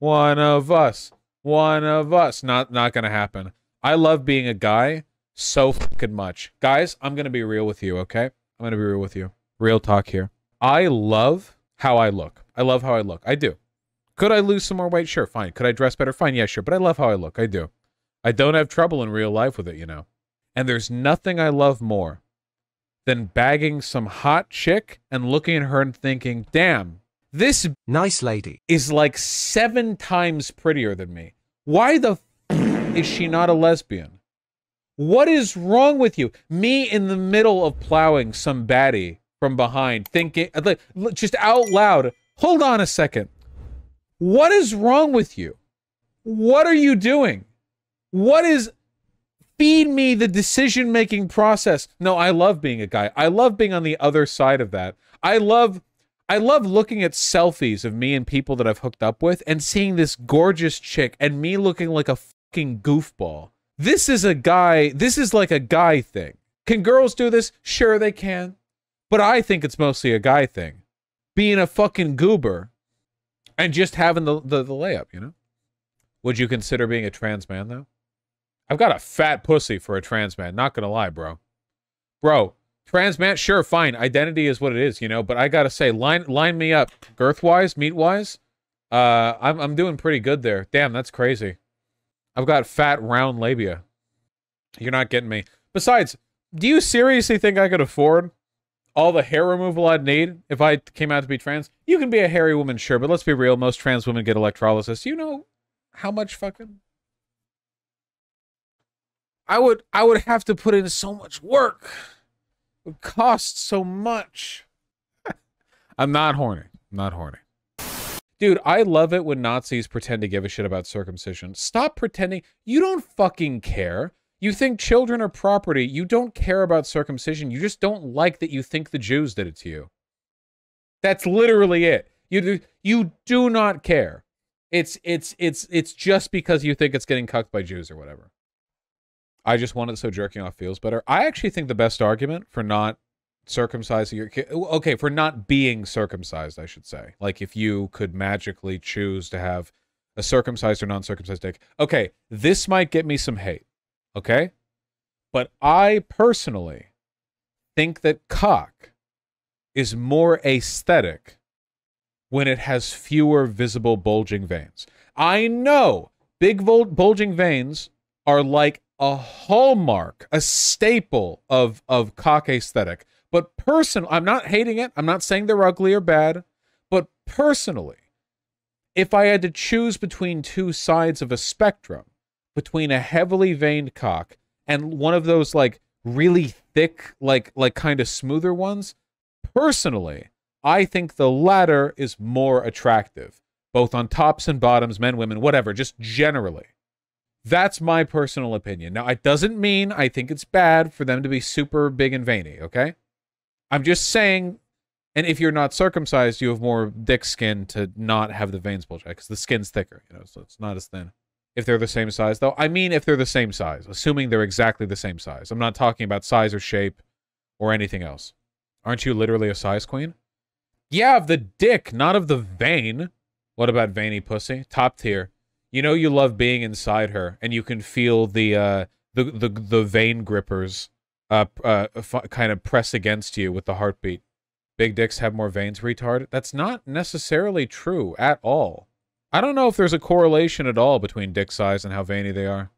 One of us. One of us. Not gonna happen. I love being a guy so fucking much. Guys, I'm gonna be real with you, okay? I'm gonna be real with you. Real talk here. I love how I look. I love how I look. I do. Could I lose some more weight? Sure, fine. Could I dress better? Fine, yeah, sure. But I love how I look. I do. I don't have trouble in real life with it, you know. And there's nothing I love more than bagging some hot chick and looking at her and thinking, damn, this nice lady is like 7 times prettier than me. Why the f is she not a lesbian? What is wrong with you? Me in the middle of plowing some baddie from behind, thinking, just out loud, hold on a second. What is wrong with you? What are you doing? What is... Feed me the decision-making process. No, I love being a guy. I love being on the other side of that. I love looking at selfies of me and people that I've hooked up with and seeing this gorgeous chick and me looking like a fucking goofball. This is a guy, this is like a guy thing. Can girls do this? Sure they can. But I think it's mostly a guy thing. Being a fucking goober and just having the layup, you know? Would you consider being a trans man, though? I've got a fat pussy for a trans man, not gonna lie, bro. Bro, trans man, sure, fine. Identity is what it is, you know, but I gotta say, line me up. Girth-wise, meat-wise, I'm doing pretty good there. Damn, that's crazy. I've got fat, round labia. You're not getting me. Besides, do you seriously think I could afford all the hair removal I'd need if I came out to be trans? You can be a hairy woman, sure, but let's be real, most trans women get electrolysis. You know how much fucking... I would have to put in so much work. It would cost so much. I'm not horny. I'm not horny. Dude, I love it when Nazis pretend to give a shit about circumcision. Stop pretending. You don't fucking care. You think children are property. You don't care about circumcision. You just don't like that you think the Jews did it to you. That's literally it. You do not care. It's just because you think it's getting cucked by Jews or whatever. I just want it so jerking off feels better. I actually think the best argument for not circumcising your kid... Okay, for not being circumcised, I should say. Like, if you could magically choose to have a circumcised or non-circumcised dick. Okay, this might get me some hate. Okay? But I personally think that cock is more aesthetic when it has fewer visible bulging veins. I know big bulging veins are like a hallmark, a staple of cock aesthetic. But I'm not hating it. I'm not saying they're ugly or bad. But personally, if I had to choose between two sides of a spectrum, between a heavily veined cock and one of those like really thick, like kind of smoother ones, personally, I think the latter is more attractive, both on tops and bottoms, men, women, whatever, just generally. That's my personal opinion. Now, it doesn't mean I think it's bad for them to be super big and veiny, okay? I'm just saying, and if you're not circumcised, you have more dick skin to not have the veins bulge out, because the skin's thicker, you know, so it's not as thin. If they're the same size, though, I mean if they're the same size, assuming they're exactly the same size. I'm not talking about size or shape or anything else. Aren't you literally a size queen? Yeah, of the dick, not of the vein. What about veiny pussy? Top tier. You know you love being inside her, and you can feel the vein grippers kind of press against you with the heartbeat. Big dicks have more veins, retard. That's not necessarily true at all. I don't know if there's a correlation at all between dick size and how veiny they are.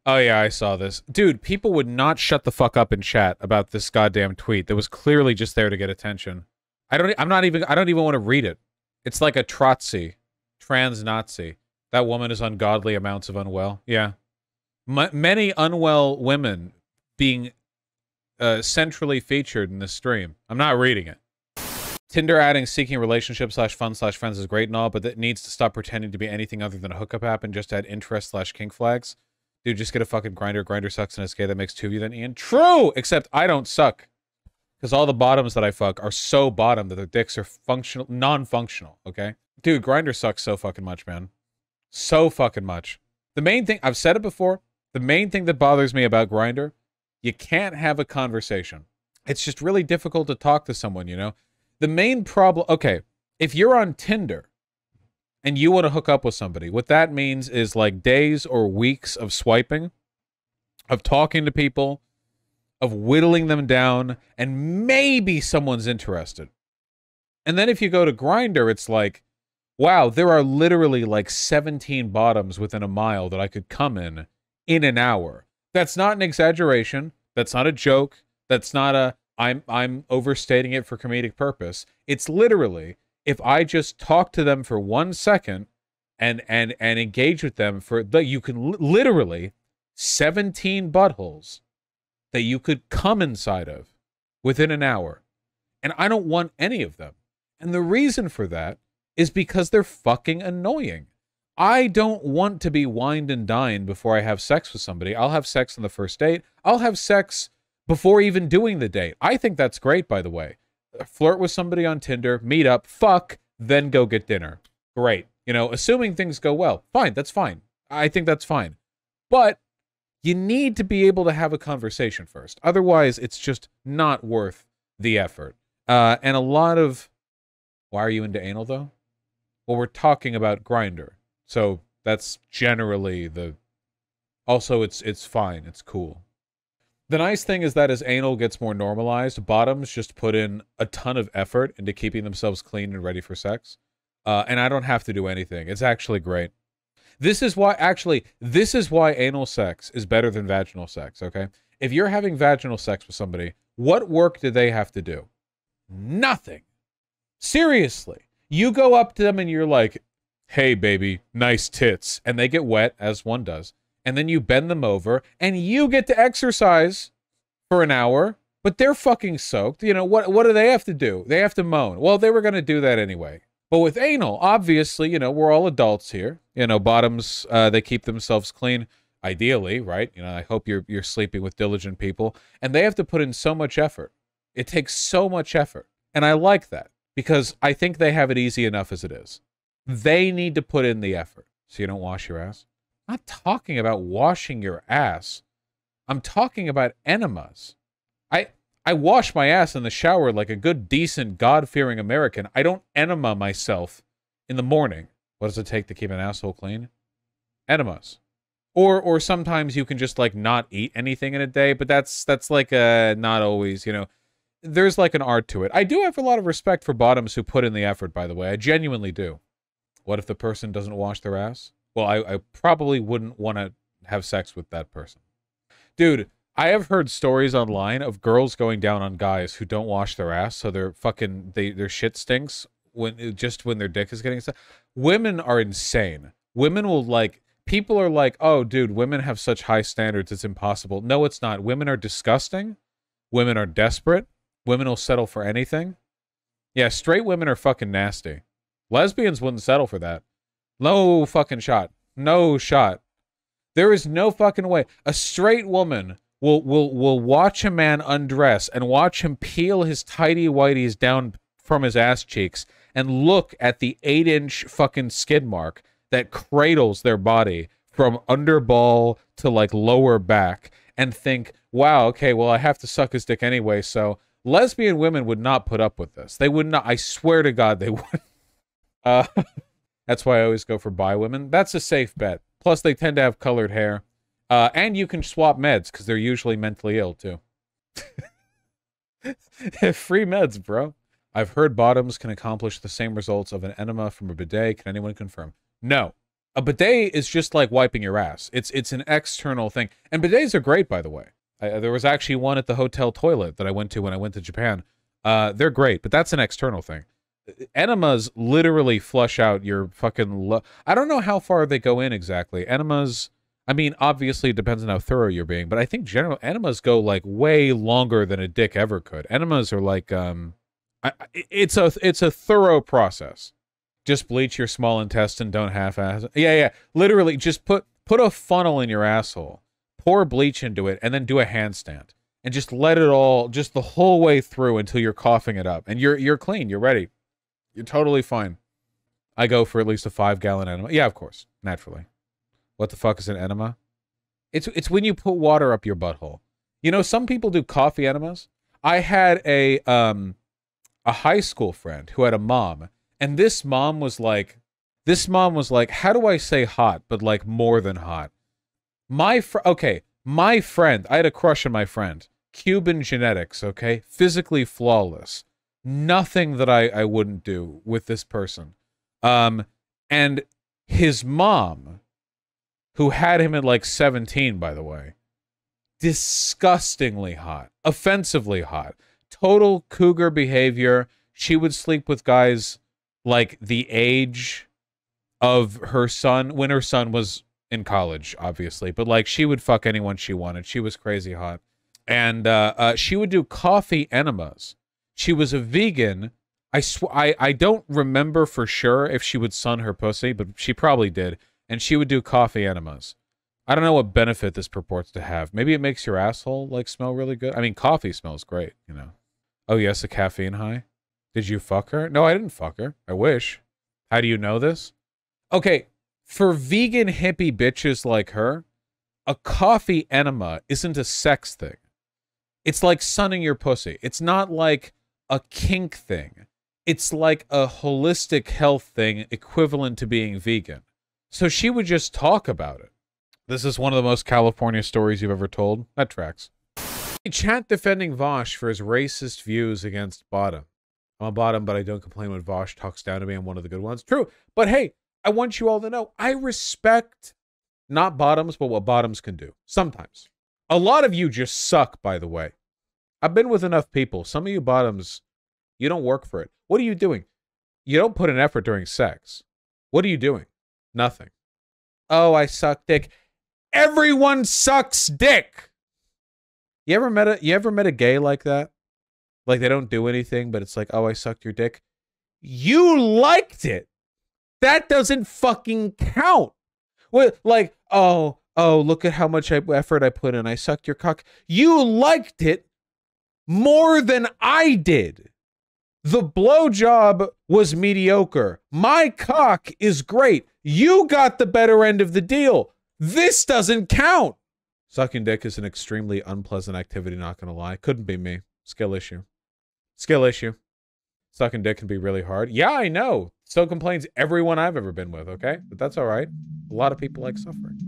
Oh yeah, I saw this. Dude, people would not shut the fuck up in chat about this goddamn tweet that was clearly just there to get attention. I don't even want to read it. It's like a Trotsy. Trans-Nazi. That woman is ungodly amounts of unwell. Yeah. Many unwell women being centrally featured in this stream. I'm not reading it. Tinder adding seeking relationship /fun/friends is great and all, but that needs to stop pretending to be anything other than a hookup app and just add interest/kink flags. Dude, just get a fucking grinder. Grinder sucks and it's gay. That makes 2 of you then, Ian. True! Except I don't suck. Because all the bottoms that I fuck are so bottom that their dicks are non-functional, okay? Dude, Grinder sucks so fucking much, man. So fucking much. The main thing, I've said it before, the main thing that bothers me about Grindr, you can't have a conversation. It's just really difficult to talk to someone, you know? The main problem, okay, if you're on Tinder and you want to hook up with somebody, what that means is like days or weeks of swiping, of talking to people, of whittling them down, and maybe someone's interested. And then if you go to Grindr, it's like, wow, there are literally like 17 bottoms within a mile that I could come in an hour. That's not an exaggeration. That's not a joke. That's not a I'm overstating it for comedic purpose. It's literally, if I just talk to them for 1 second and engage with them for you can literally 17 buttholes that you could come inside of within an hour. And I don't want any of them. And the reason for that is because they're fucking annoying. I don't want to be wined and dined before I have sex with somebody. I'll have sex on the first date. I'll have sex before even doing the date. I think that's great, by the way. Flirt with somebody on Tinder, meet up, fuck, then go get dinner. Great. You know, assuming things go well. Fine, that's fine. I think that's fine. But you need to be able to have a conversation first. Otherwise, it's just not worth the effort. And a lot of... Why are you into anal, though? Well, we're talking about Grindr. So that's generally the... Also, it's fine. It's cool. The nice thing is that as anal gets more normalized, bottoms just put in a ton of effort into keeping themselves clean and ready for sex. And I don't have to do anything. It's actually great. This is why anal sex is better than vaginal sex, okay? If you're having vaginal sex with somebody, what work do they have to do? Nothing. Seriously. You go up to them and you're like, hey, baby, nice tits. And they get wet, as one does. And then you bend them over, and you get to exercise for an hour, but they're fucking soaked. You know, what do they have to do? They have to moan. Well, they were going to do that anyway. But with anal, obviously, you know, we're all adults here. You know, bottoms, they keep themselves clean, ideally, right? You know, I hope you're sleeping with diligent people. And they have to put in so much effort. It takes so much effort. And I like that, because I think they have it easy enough as it is. They need to put in the effort, so you don't wash your ass. I'm not talking about washing your ass. I'm talking about enemas. I wash my ass in the shower like a good, decent, God-fearing American. I don't enema myself in the morning. What does it take to keep an asshole clean? Enemas. Or sometimes you can just like not eat anything in a day, but that's like not always, you know. There's like an art to it. I do have a lot of respect for bottoms who put in the effort, by the way. I genuinely do. What if the person doesn't wash their ass? Well, I probably wouldn't want to have sex with that person. Dude, I have heard stories online of girls going down on guys who don't wash their ass, so their shit stinks when their dick is getting stuck. Women are insane. Women will like... People are like, oh, dude, women have such high standards, it's impossible. No, it's not. Women are disgusting. Women are desperate. Women will settle for anything. Yeah, straight women are fucking nasty. Lesbians wouldn't settle for that. No fucking shot. No shot. There is no fucking way. A straight woman will watch a man undress and watch him peel his tighty whities down from his ass cheeks and look at the 8-inch fucking skid mark that cradles their body from underball to like lower back and think, wow, okay, well, I have to suck his dick anyway, so lesbian women would not put up with this. They would not. I swear to God, they would. That's why I always go for bi women. That's a safe bet. Plus, they tend to have colored hair. And you can swap meds, because they're usually mentally ill, too. Free meds, bro. I've heard bottoms can accomplish the same results of an enema from a bidet. Can anyone confirm? No. A bidet is just like wiping your ass. It's an external thing. And bidets are great, by the way. There was actually one at the hotel toilet that I went to when I went to Japan. They're great, but that's an external thing. Enemas literally flush out your fucking... I don't know how far they go in exactly. Enemas... I mean, obviously, it depends on how thorough you're being, but I think general enemas go, like, way longer than a dick ever could. Enemas are like, it's a thorough process. Just bleach your small intestine, don't half-ass it. Yeah. Literally, just put a funnel in your asshole, pour bleach into it, and then do a handstand. And just let it all, just the whole way through until you're coughing it up. And you're clean, you're ready. You're totally fine. I go for at least a 5-gallon enema. Yeah, of course, naturally. What the fuck is an enema? It's when you put water up your butthole. You know, some people do coffee enemas. I had a high school friend who had a mom, and this mom was like, This mom was like, how do I say hot, but like more than hot? My friend, I had a crush on my friend. Cuban genetics, okay? Physically flawless. Nothing that I wouldn't do with this person. And his mom, who had him at like 17, by the way, disgustingly hot, offensively hot, total cougar behavior. She would sleep with guys like the age of her son, when her son was in college, obviously, but like she would fuck anyone she wanted. She was crazy hot. And she would do coffee enemas. She was a vegan. I don't remember for sure if she would sun her pussy, but she probably did. And she would do coffee enemas. I don't know what benefit this purports to have. Maybe it makes your asshole like smell really good. I mean, coffee smells great, you know. Oh yes, a caffeine high. Did you fuck her? No, I didn't fuck her. I wish. How do you know this? Okay, for vegan hippie bitches like her, a coffee enema isn't a sex thing. It's like sunning your pussy. It's not like a kink thing. It's like a holistic health thing equivalent to being vegan. So she would just talk about it. This is one of the most California stories you've ever told. That tracks. Chat defending Vaush for his racist views against Bottom. I'm a bottom, but I don't complain when Vaush talks down to me. I'm one of the good ones. True. But hey, I want you all to know, I respect not bottoms, but what bottoms can do. Sometimes. A lot of you just suck, by the way. I've been with enough people. Some of you bottoms, you don't work for it. What are you doing? You don't put an effort during sex. What are you doing? Nothing. Oh, I suck dick. Everyone sucks dick. You ever met a gay like that? Like they don't do anything, but it's like, oh, I sucked your dick. You liked it. That doesn't fucking count. Well, like, oh, look at how much effort I put in. I sucked your cock. You liked it more than I did. The blowjob was mediocre. My cock is great. You got the better end of the deal. This doesn't count. Sucking dick is an extremely unpleasant activity, not gonna lie. Couldn't be me. Skill issue. Skill issue. Sucking dick can be really hard. Yeah, I know. So complains everyone I've ever been with, okay? But that's all right. A lot of people like suffering.